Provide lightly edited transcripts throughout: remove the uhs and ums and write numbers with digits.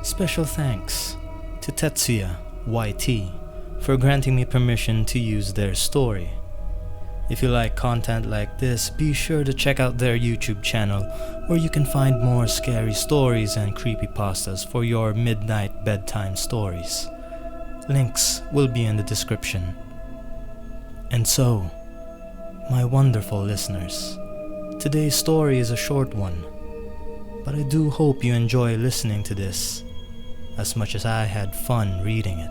Special thanks to Tetsuya YT for granting me permission to use their story. If you like content like this, be sure to check out their YouTube channel where you can find more scary stories and creepypastas for your midnight bedtime stories. Links will be in the description. And so, my wonderful listeners, today's story is a short one, but I do hope you enjoy listening to this as much as I had fun reading it.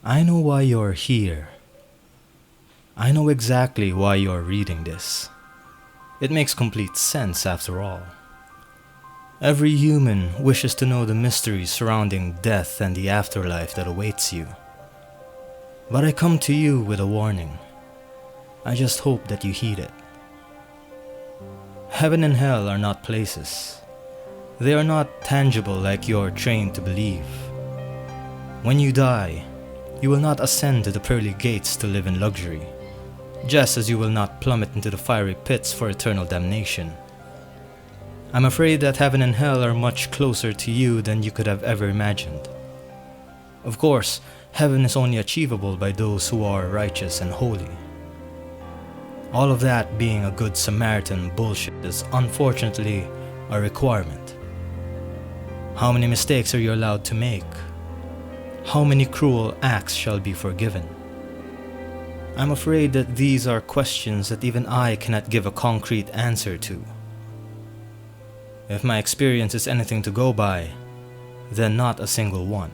I know why you're here. I know exactly why you're reading this. It makes complete sense after all. Every human wishes to know the mysteries surrounding death and the afterlife that awaits you. But I come to you with a warning. I just hope that you heed it. Heaven and hell are not places. They are not tangible like you're trained to believe. When you die, you will not ascend to the pearly gates to live in luxury, just as you will not plummet into the fiery pits for eternal damnation. I'm afraid that heaven and hell are much closer to you than you could have ever imagined. Of course, heaven is only achievable by those who are righteous and holy. All of that being a good Samaritan bullshit is unfortunately a requirement. How many mistakes are you allowed to make? How many cruel acts shall be forgiven? I'm afraid that these are questions that even I cannot give a concrete answer to. If my experience is anything to go by, then not a single one.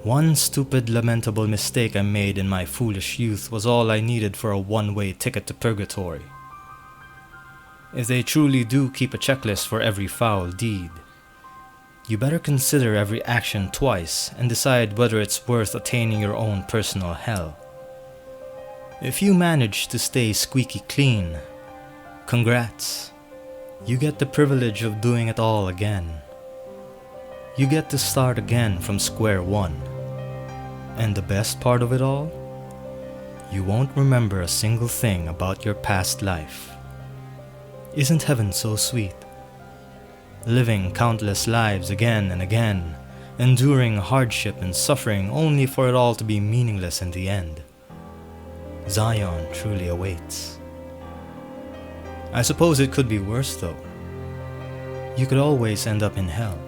One stupid, lamentable mistake I made in my foolish youth was all I needed for a one-way ticket to purgatory. If they truly do keep a checklist for every foul deed, you better consider every action twice and decide whether it's worth attaining your own personal hell. If you manage to stay squeaky clean, congrats. You get the privilege of doing it all again. You get to start again from square one. And the best part of it all? You won't remember a single thing about your past life. Isn't heaven so sweet? Living countless lives again and again, enduring hardship and suffering only for it all to be meaningless in the end. Zion truly awaits. I suppose it could be worse though. You could always end up in hell.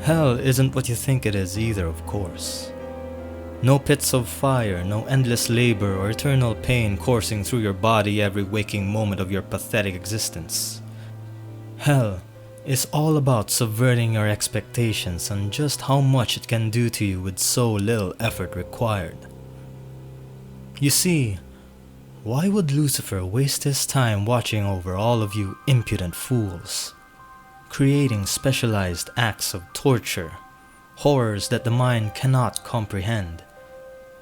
Hell isn't what you think it is either, of course. No pits of fire, no endless labor or eternal pain coursing through your body every waking moment of your pathetic existence. Hell is all about subverting your expectations on just how much it can do to you with so little effort required. You see, why would Lucifer waste his time watching over all of you impudent fools, creating specialized acts of torture, horrors that the mind cannot comprehend,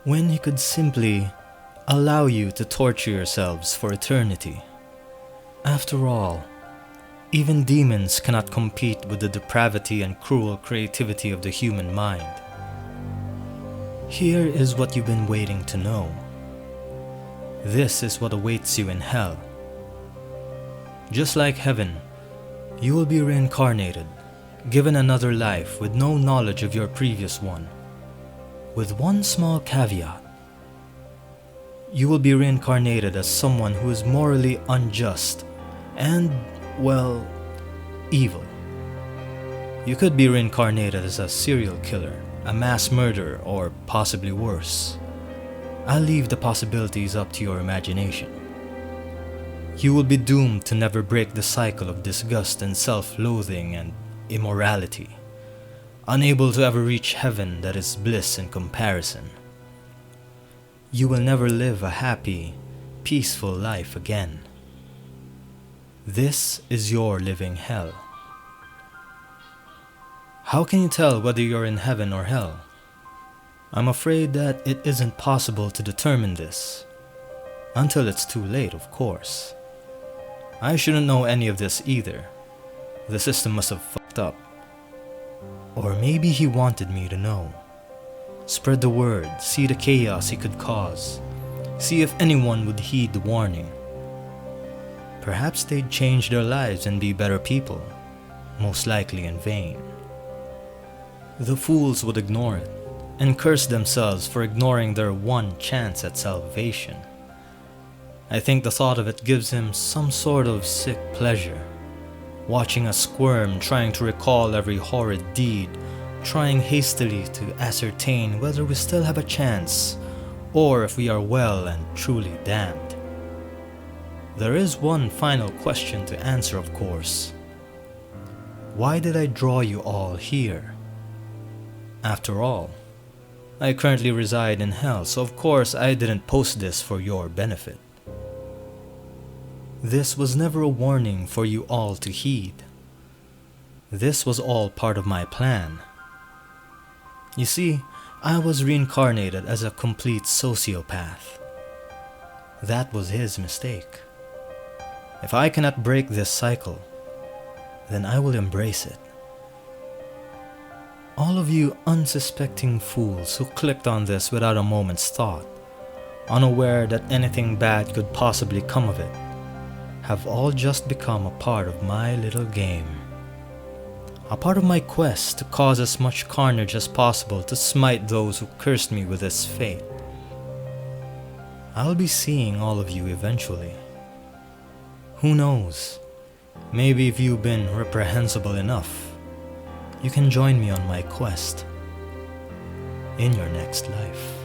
when he could simply allow you to torture yourselves for eternity? After all, even demons cannot compete with the depravity and cruel creativity of the human mind. Here is what you've been waiting to know. This is what awaits you in hell. Just like heaven, you will be reincarnated, given another life with no knowledge of your previous one. With one small caveat. You will be reincarnated as someone who is morally unjust and, well, evil. You could be reincarnated as a serial killer, a mass murderer, or possibly worse. I'll leave the possibilities up to your imagination. You will be doomed to never break the cycle of disgust and self-loathing and immorality, unable to ever reach heaven that is bliss in comparison. You will never live a happy, peaceful life again. This is your living hell. How can you tell whether you're in heaven or hell? I'm afraid that it isn't possible to determine this. Until it's too late, of course. I shouldn't know any of this either. The system must have fucked up. Or maybe he wanted me to know. Spread the word, see the chaos he could cause. See if anyone would heed the warning. perhaps they'd change their lives and be better people, most likely in vain. The fools would ignore it and curse themselves for ignoring their one chance at salvation. I think the thought of it gives him some sort of sick pleasure, watching us squirm, trying to recall every horrid deed, trying hastily to ascertain whether we still have a chance, or if we are well and truly damned. There is one final question to answer, of course. Why did I draw you all here? After all, I currently reside in hell, so of course I didn't post this for your benefit. This was never a warning for you all to heed. This was all part of my plan. You see, I was reincarnated as a complete sociopath. That was his mistake. If I cannot break this cycle, then I will embrace it. All of you unsuspecting fools who clicked on this without a moment's thought, unaware that anything bad could possibly come of it, have all just become a part of my little game. A part of my quest to cause as much carnage as possible to smite those who cursed me with this fate. I'll be seeing all of you eventually. Who knows? Maybe if you've been reprehensible enough, you can join me on my quest in your next life.